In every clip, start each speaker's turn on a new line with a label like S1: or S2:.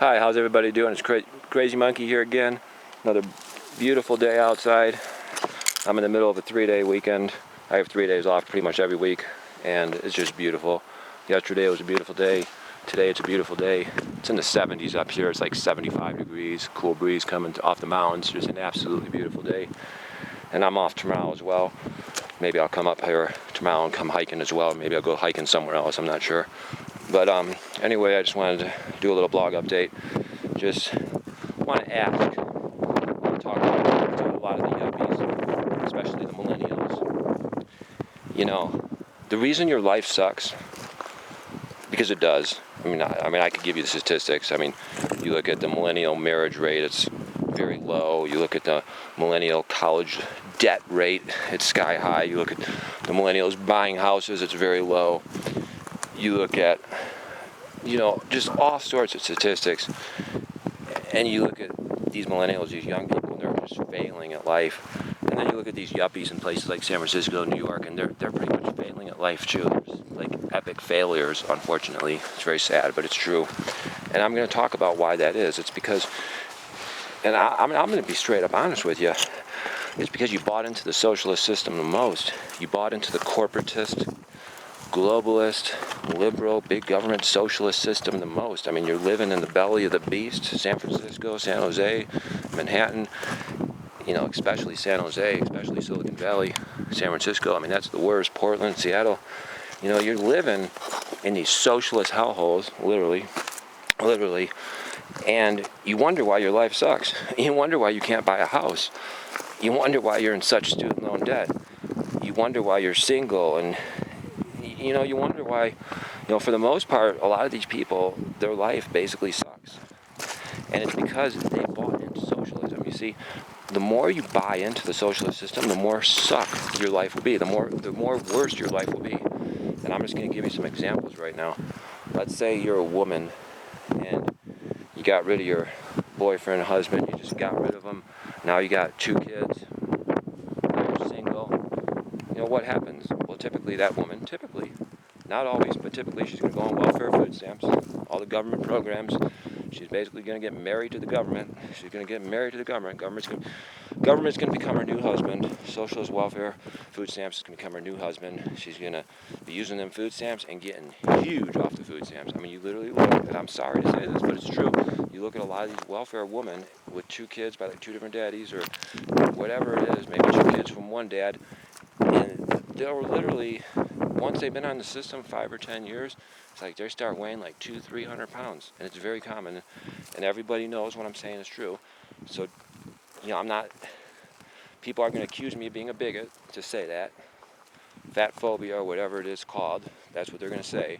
S1: Hi, how's everybody doing? It's Crazy Monkey here again. Another beautiful day outside. I'm in the middle of a 3-day weekend. I have 3 days off pretty much every week, and it's just beautiful. Yesterday was a beautiful day. Today it's a beautiful day. It's in the 70s up here. It's like 75 degrees. Cool breeze coming off the mountains. Just an absolutely beautiful day. And I'm off tomorrow as well. Maybe I'll come up here tomorrow and come hiking as well. Maybe I'll go hiking somewhere else. I'm not sure. But anyway, I just wanted to do a little blog update. Just want to talk about to a lot of the yuppies, especially the millennials. You know, the reason your life sucks, because it does. I mean, I could give you the statistics. I mean, you look at the millennial marriage rate; it's very low. You look at the millennial college debt rate; it's sky high. You look at the millennials buying houses; it's very low. You look at, just all sorts of statistics, and you look at these millennials, these young people, and they're just failing at life. And then you look at these yuppies in places like San Francisco, New York, and they're pretty much failing at life too. They're just like epic failures, unfortunately. It's very sad, but it's true. And I'm going to talk about why that is. It's because, and I'm going to be straight up honest with you, it's because you bought into the socialist system the most. You bought into the corporatist, globalist, liberal, big government, socialist system the most. I mean, you're living in the belly of the beast. San Francisco, San Jose, Manhattan, especially San Jose, especially Silicon Valley, San Francisco. I mean, that's the worst. Portland, Seattle. You're living in these socialist hellholes, literally, and you wonder why your life sucks. You wonder why you can't buy a house. You wonder why you're in such student loan debt. You wonder why you're single, and you wonder why, for the most part, a lot of these people, their life basically sucks. And it's because they bought into socialism. You see, the more you buy into the socialist system, the more suck your life will be, the more worse your life will be. And I'm just going to give you some examples right now. Let's say you're a woman and you got rid of your boyfriend, husband, you just got rid of them. Now you got 2 kids, you're single. What happens? Well, typically that woman, not always, but typically she's going to go on welfare, food stamps, all the government programs. She's basically going to get married to the government. She's going to get married to the government. Government's going to become her new husband. Socialist welfare, food stamps is going to become her new husband. She's going to be using them food stamps and getting huge off the food stamps. I mean, you literally look, and I'm sorry to say this, but it's true. You look at a lot of these welfare women with 2 kids by like 2 different daddies or whatever it is, maybe 2 kids from one dad, and they're literally, once they've been on the system 5 or 10 years, it's like they start weighing like 200-300 pounds, and it's very common, and everybody knows what I'm saying is true. So, I'm not, people are going to accuse me of being a bigot to say that, fat phobia or whatever it is called, that's what they're going to say.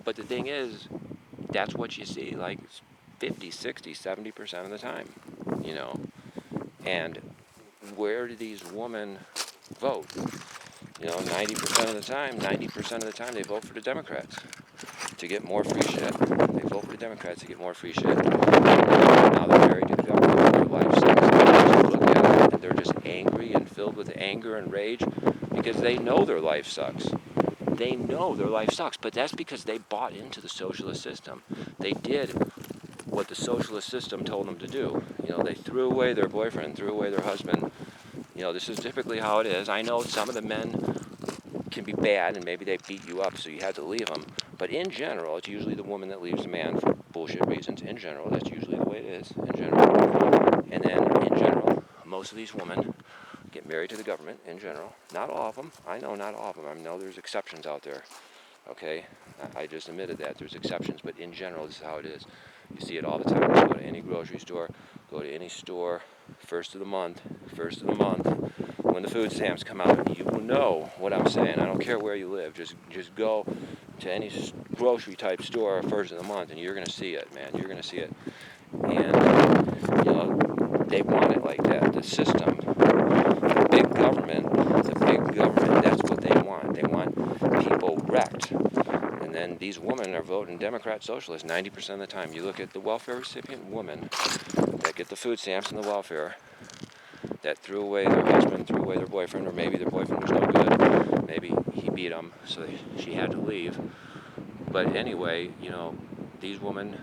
S1: But the thing is, that's what you see like 50, 60, 70% of the time, and where do these women vote? 90% of the time they vote for the Democrats to get more free shit. They vote for the Democrats to get more free shit. Now they're married to the government. Their life sucks. They look at it and they're just angry and filled with anger and rage because they know their life sucks. They know their life sucks, but that's because they bought into the socialist system. They did what the socialist system told them to do. They threw away their boyfriend, threw away their husband. This is typically how it is. I know some of the men can be bad and maybe they beat you up so you had to leave them. But in general, it's usually the woman that leaves the man for bullshit reasons. In general, that's usually the way it is, in general. And then, in general, most of these women get married to the government, in general. Not all of them. I know not all of them. I know there's exceptions out there. Okay? I just admitted that. There's exceptions, but in general, this is how it is. You see it all the time. You go to any grocery store, go to any store, first of the month, when the food stamps come out, you will know what I'm saying. I don't care where you live. Just go to any grocery type store first of the month, and you're going to see it, man. You're going to see it. And, they want it like that. The system, the big government, that's what they want. They want people wrecked. And then these women are voting Democrat socialist 90% of the time. You look at the welfare recipient women that get the food stamps and the welfare, that threw away their husband, threw away their boyfriend, or maybe their boyfriend was no good. Maybe he beat them, so she had to leave. But anyway, these women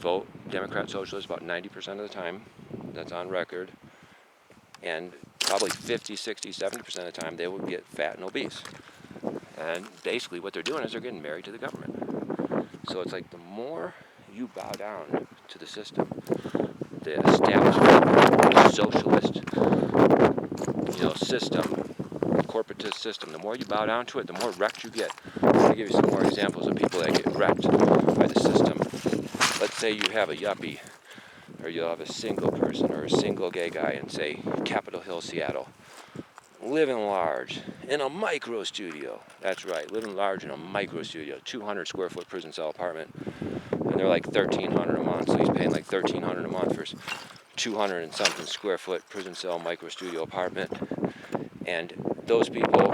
S1: vote Democrat Socialist about 90% of the time. That's on record. And probably 50, 60, 70% of the time they would get fat and obese. And basically what they're doing is they're getting married to the government. So it's like the more you bow down to the system, the establishment, socialist, system, corporatist system, the more you bow down to it, the more wrecked you get. I'm going to give you some more examples of people that get wrecked by the system. Let's say you have a yuppie, or you have a single person, or a single gay guy in, say, Capitol Hill, Seattle, living large in a micro studio. That's right, living large in a micro studio, 200 square foot prison cell apartment, and they're like $1,300 a month, so he's paying like $1,300 a month for 200 and something square foot prison cell micro studio apartment. And those people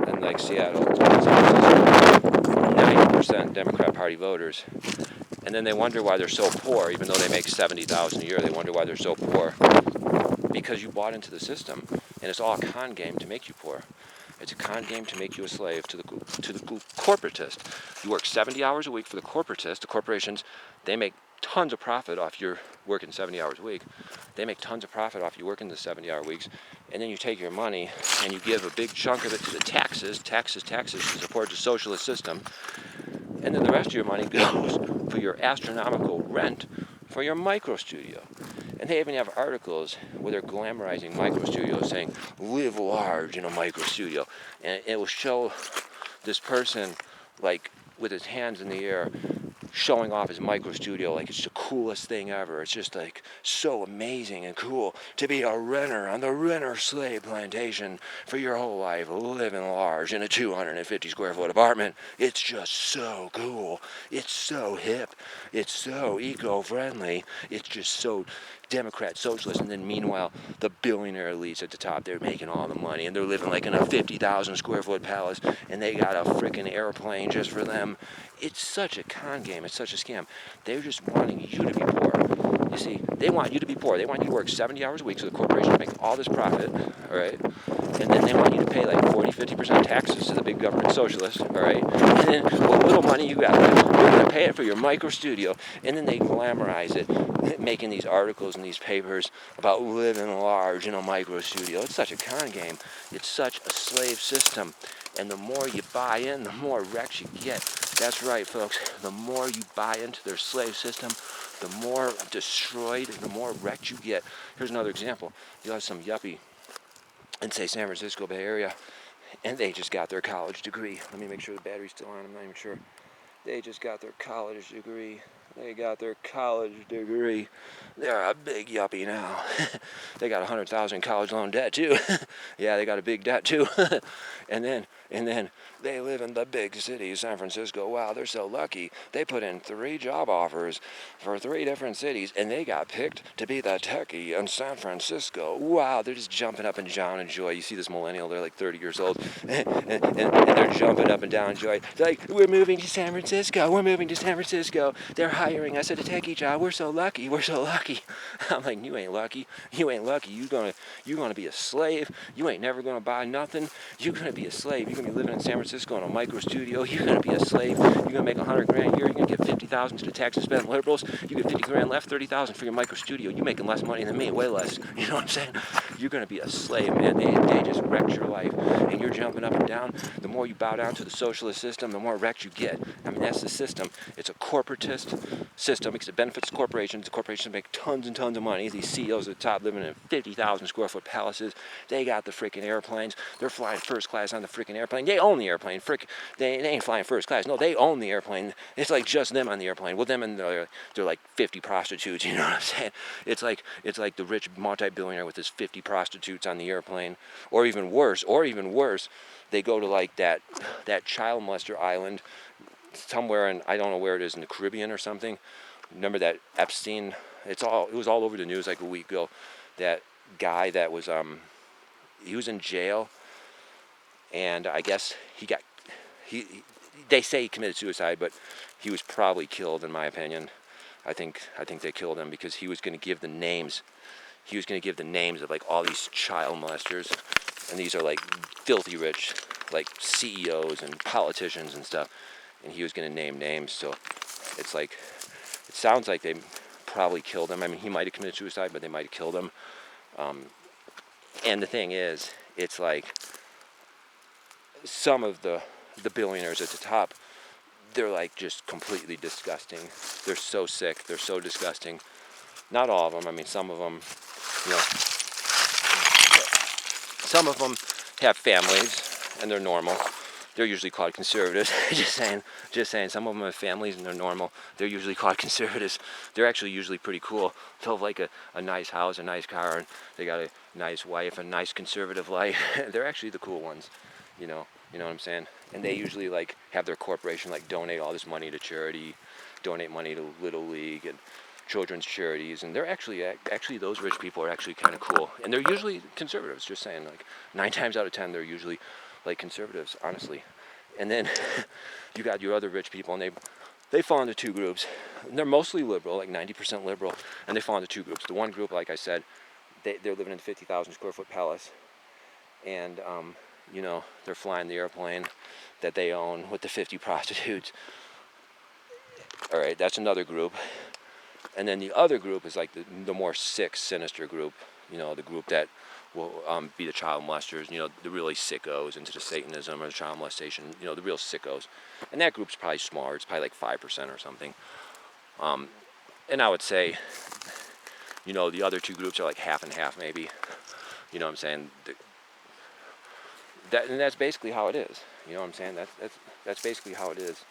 S1: in like Seattle, 90% Democrat Party voters, and then they wonder why they're so poor, even though they make $70,000 a year. They wonder why they're so poor, because you bought into the system, and it's all a con game to make you poor. It's a con game to make you a slave to the corporatist. You work 70 hours a week for the corporatist. The corporations, they make tons of profit off your working 70 hours a week. They make tons of profit off you working the 70-hour weeks, and then you take your money and you give a big chunk of it to the taxes to support the socialist system, and then the rest of your money goes for your astronomical rent for your micro studio. And they even have articles where they're glamorizing micro studios, saying, live large in a micro studio. And it will show this person, like, with his hands in the air, showing off his micro studio like it's the coolest thing ever. It's just like so amazing and cool to be a renter on the renter slave plantation for your whole life, living large in a 250 square foot apartment. It's just so cool. It's so hip. It's so eco-friendly. It's just so Democrat socialist. And then meanwhile, the billionaire elites at the top, they're making all the money, and they're living like in a 50,000 square foot palace, and they got a freaking airplane just for them. It's such a con game. It's such a scam. They're just wanting you to be poor. You see, they want you to be poor. They want you to work 70 hours a week so the corporations make all this profit, all right? And then they want you to pay like 40, 50% taxes to the big government socialists, all right? And then what little money you got left, you're going to pay it for your micro studio. And then they glamorize it, making these articles and these papers about living large in a micro studio. It's such a con game. It's such a slave system. And the more you buy in, the more wrecks you get. That's right, folks. The more you buy into their slave system, the more destroyed, the more wrecked you get. Here's another example. You'll have some yuppie in, say, San Francisco Bay Area, and they just got their college degree. Let me make sure the battery's still on. I'm not even sure. They just got their college degree. They got their college degree. They're a big yuppie now. They got $100,000 college loan debt too. Yeah, they got a big debt too. and then they live in the big city, San Francisco. Wow, they're so lucky. They put in 3 job offers for 3 different cities, and they got picked to be the techie in San Francisco. Wow, they're just jumping up and down in joy. You see this millennial, they're like 30 years old, and they're jumping up and down in joy. They're like, we're moving to San Francisco. We're moving to San Francisco. They're hiring us at a techie job. We're so lucky. We're so lucky. I'm like, you ain't lucky. You ain't lucky. You're gonna be a slave. You ain't never gonna buy nothing. You're gonna be a slave. You're gonna be living in San Francisco in a micro studio. You're gonna be a slave. You're gonna make $100,000 a year. You're gonna get $50,000 to the tax and spend liberals. You get $50,000 left, $30,000 for your micro studio. You're making less money than me, way less. You know what I'm saying? You're gonna be a slave, man. They just wrecked your life, and you're jumping up and down. The more you bow down to the socialist system, the more wrecked you get. I mean, that's the system. It's a corporatist system because it benefits corporations. The corporations make tons and tons of money. These CEOs at the top living in 50,000 square foot palaces. They got the freaking airplanes. They're flying first class on the freaking airplane. They own the airplane. They ain't flying first class. No, they own the airplane. It's like just them on the airplane. Well, them and they're like 50 prostitutes. You know what I'm saying? It's like the rich multi-billionaire with his 50 prostitutes on the airplane, or even worse. They go to like that child molester island somewhere in, I don't know where it is, in the Caribbean or something. Remember that Epstein? It was all over the news like a week ago. That guy that was he was in jail, and I guess they say he committed suicide, but he was probably killed, in my opinion. I think they killed him because he was going to give the names. He was going to give the names of like all these child molesters, and these are like filthy rich, like CEOs and politicians and stuff. And he was going to name names. So it's like It sounds like they probably killed him. I mean, he might have committed suicide, but they might have killed him. And the thing is, it's like some of the billionaires at the top, they're like just completely disgusting. They're so sick. They're so disgusting. Not all of them. I mean, some of them, you know, some of them have families and they're normal. They're usually called conservatives. just saying. Some of them have families and they're normal. They're usually called conservatives. They're actually usually pretty cool. They'll have like a nice house, a nice car, and they got a nice wife, a nice conservative life. They're actually the cool ones, you know what I'm saying? And they usually like have their corporation like donate all this money to charity, donate money to Little League and children's charities, and they're actually those rich people are actually kind of cool, and they're usually conservatives. Just saying, like 9 times out of 10, they're usually like conservatives, honestly. And then you got your other rich people, and they fall into two groups. And they're mostly liberal, like 90% liberal, and they fall into two groups. The one group, like I said, they're living in a 50,000 square foot palace, and they're flying the airplane that they own with the 50 prostitutes. All right, that's another group. And then the other group is like the more sick, sinister group, the group that will be the child molesters, the really sickos into the Satanism or the child molestation, the real sickos. And that group's probably smaller. It's probably like 5% or something. And I would say, the other two groups are like half and half maybe. You know what I'm saying? And that's basically how it is. You know what I'm saying? That's basically how it is.